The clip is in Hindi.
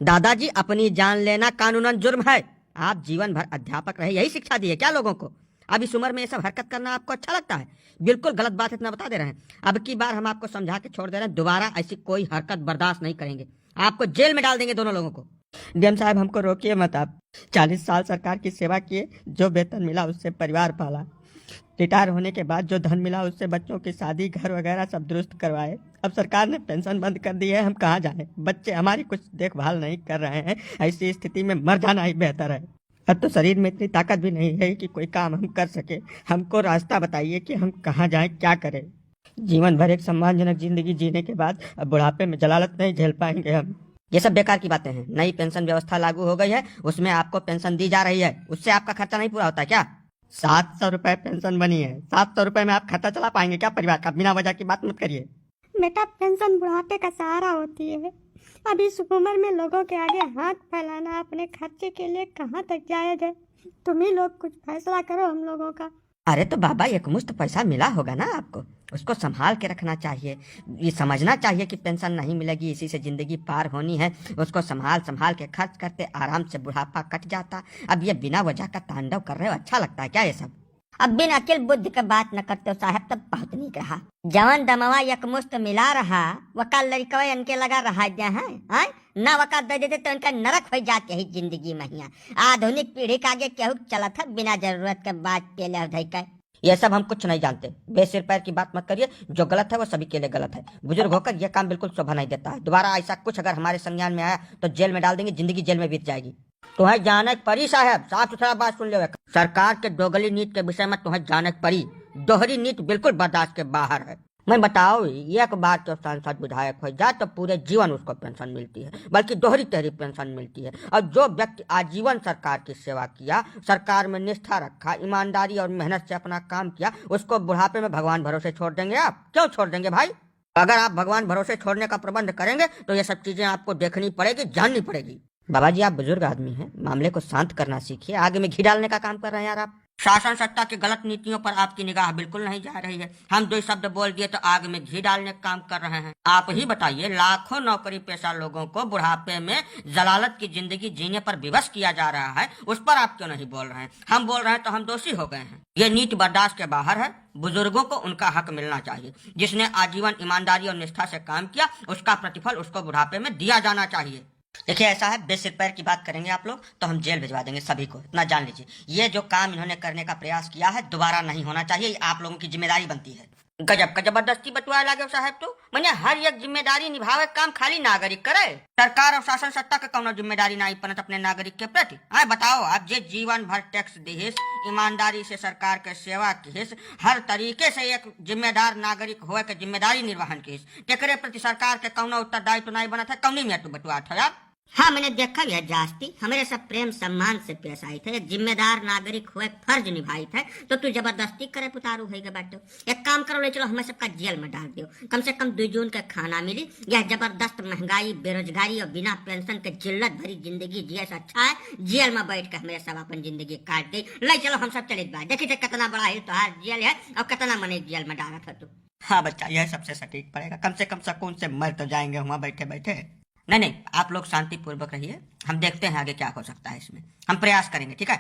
दादाजी, अपनी जान लेना कानूनन जुर्म है। आप जीवन भर अध्यापक रहे, यही शिक्षा दी है क्या लोगों को? अब इस उम्र में ये सब हरकत करना आपको अच्छा लगता है? बिल्कुल गलत बात है, इतना बता दे रहे हैं। अब की बार हम आपको समझा के छोड़ दे रहे हैं, दोबारा ऐसी कोई हरकत बर्दाश्त नहीं करेंगे। आपको जेल में डाल देंगे दोनों लोगों को। डीएम साहब, हमको रोकिए मत आप। 40 साल सरकार की सेवा किए, जो वेतन मिला उससे परिवार पाला। रिटायर होने के बाद जो धन मिला उससे बच्चों की शादी, घर वगैरह सब दुरुस्त करवाए। अब सरकार ने पेंशन बंद कर दी है, हम कहाँ जाएं? बच्चे हमारी कुछ देखभाल नहीं कर रहे हैं। ऐसी स्थिति में मर जाना ही बेहतर है। अब तो शरीर में इतनी ताकत भी नहीं है कि कोई काम हम कर सके। हमको रास्ता बताइए कि हम कहाँ जाएं, क्या करें। जीवन भर एक सम्मानजनक जिंदगी जीने के बाद अब बुढ़ापे में जलालत नहीं झेल पाएंगे हम। ये सब बेकार की बातें हैं। नई पेंशन व्यवस्था लागू हो गई है, उसमें आपको पेंशन दी जा रही है। उससे आपका खर्चा नहीं पूरा होता है क्या? 700 रुपए पेंशन बनी है। 700 रुपए में आप खर्चा चला पाएंगे क्या परिवार का? बिना वजह की बात मत करिए। बेटा, पेंशन बुढ़ापे का सहारा होती है। अब इस उम्र में लोगों के आगे हाथ फैलाना अपने खर्चे के लिए कहाँ तक जायज है? तुम ही लोग कुछ फैसला करो हम लोगों का। अरे तो बाबा, एक मुश्त पैसा मिला होगा ना आपको, उसको संभाल के रखना चाहिए। ये समझना चाहिए कि पेंशन नहीं मिलेगी, इसी से जिंदगी पार होनी है। उसको संभाल संभाल के खर्च करते आराम से बुढ़ापा कट जाता। अब ये बिना वजह का तांडव कर रहे हो, अच्छा लगता है क्या ये सब? अब बिन अकिल बुद्धि के बात न करते हो साहब, तब बहुत नहीं रहा। जवन दमवा यकमुश्त मिला रहा, वका लड़कवा इनके लगा रहा है न वका दे देते तो इनका नरक हो जात यही जिंदगी महिया। आधुनिक पीढ़ी के आगे केहू चलत है बिना जरूरत के बात पेले धई के। ये सब हम कुछ नहीं जानते, बेसिर पैर की बात मत करिए। जो गलत है वो सभी के लिए गलत है। बुजुर्ग होकर यह काम बिल्कुल शोभा नहीं देता है। दोबारा ऐसा कुछ अगर हमारे संज्ञान में आया तो जेल में डाल देंगे, जिंदगी जेल में बीत जाएगी। तुम्हें जाने परी साहब, साफ सुथरा बात सुन लो। सरकार के दोगली नीति के विषय में तुम्हें जाने परी। दोहरी नीति बिल्कुल बर्दाश्त के बाहर है। मैं बताओ, एक बार जब सांसद विधायक हो जाए तो पूरे जीवन उसको पेंशन मिलती है, बल्कि दोहरी तहरी पेंशन मिलती है। और जो व्यक्ति आजीवन सरकार की सेवा किया, सरकार में निष्ठा रखा, ईमानदारी और मेहनत से अपना काम किया, उसको बुढ़ापे में भगवान भरोसे छोड़ देंगे आप? क्यों छोड़ देंगे भाई? अगर आप भगवान भरोसे छोड़ने का प्रबंध करेंगे तो ये सब चीजें आपको देखनी पड़ेगी, जाननी पड़ेगी। बाबा जी, आप बुजुर्ग आदमी हैं, मामले को शांत करना सीखिए। आग में घी डालने का काम कर रहे हैं यार आप। शासन सत्ता की गलत नीतियों पर आपकी निगाह बिल्कुल नहीं जा रही है। हम दो शब्द बोल दिए तो आग में घी डालने का काम कर रहे हैं। आप ही बताइए, लाखों नौकरी पेशा लोगों को बुढ़ापे में जलालत की जिंदगी जीने पर विवश किया जा रहा है, उस पर आप क्यों नहीं बोल रहे हैं? हम बोल रहे हैं तो हम दोषी हो गए हैं। ये नीति बर्दाश्त के बाहर है। बुजुर्गों को उनका हक मिलना चाहिए। जिसने आजीवन ईमानदारी और निष्ठा से काम किया, उसका प्रतिफल उसको बुढ़ापे में दिया जाना चाहिए। देखिए, ऐसा है, बेसिर पैर की बात करेंगे आप लोग तो हम जेल भिजवा देंगे सभी को, इतना जान लीजिए। ये जो काम इन्होंने करने का प्रयास किया है दोबारा नहीं होना चाहिए, ये आप लोगों की जिम्मेदारी बनती है। गजब का जबरदस्ती बतुआ लागे साहब। तो मैंने हर एक जिम्मेदारी निभावे काम खाली नागरिक करे। सरकार और शासन सत्ता के कौनो जिम्मेदारी नहीं बनत अपने नागरिक के प्रति। बताओ, आप जे जीवन भर टैक्स दिहिस, ईमानदारी से सरकार के सेवा किहिस, हर तरीके से एक जिम्मेदार नागरिक होए के जिम्मेदारी निर्वहन किहिस, तेकरे प्रति सरकार के कौनो उत्तरदायित्व नहीं बनत है। कौनी में तू बतुआ था यार? हाँ, मैंने देखा भी है जास्ती, हमारे सब प्रेम सम्मान से पेश आई थे, एक जिम्मेदार नागरिक हुए फर्ज निभाई थे, तो तू जबरदस्ती करे पुतारू है बैठो। एक काम करो, ले चलो हमें सबका जेल में डाल दियो। कम से कम 2 जून का खाना मिली। यह जबरदस्त महंगाई, बेरोजगारी और बिना पेंशन के जिल्लत भरी जिंदगी जिए से अच्छा है जेल में बैठ के हमें सब अपन जिंदगी काट दी। ले चलो हम सब चले बाहर, देखिए कितना बड़ा है तो जेल है और कितना मने जेल में डाला था तू। हाँ बच्चा, यह सबसे सटीक पड़ेगा। कम से कम सुकून से मर तो जाएंगे वहाँ बैठे बैठे। नहीं, आप लोग शांतिपूर्वक रहिए, हम देखते हैं आगे क्या हो सकता है इसमें। हम प्रयास करेंगे, ठीक है?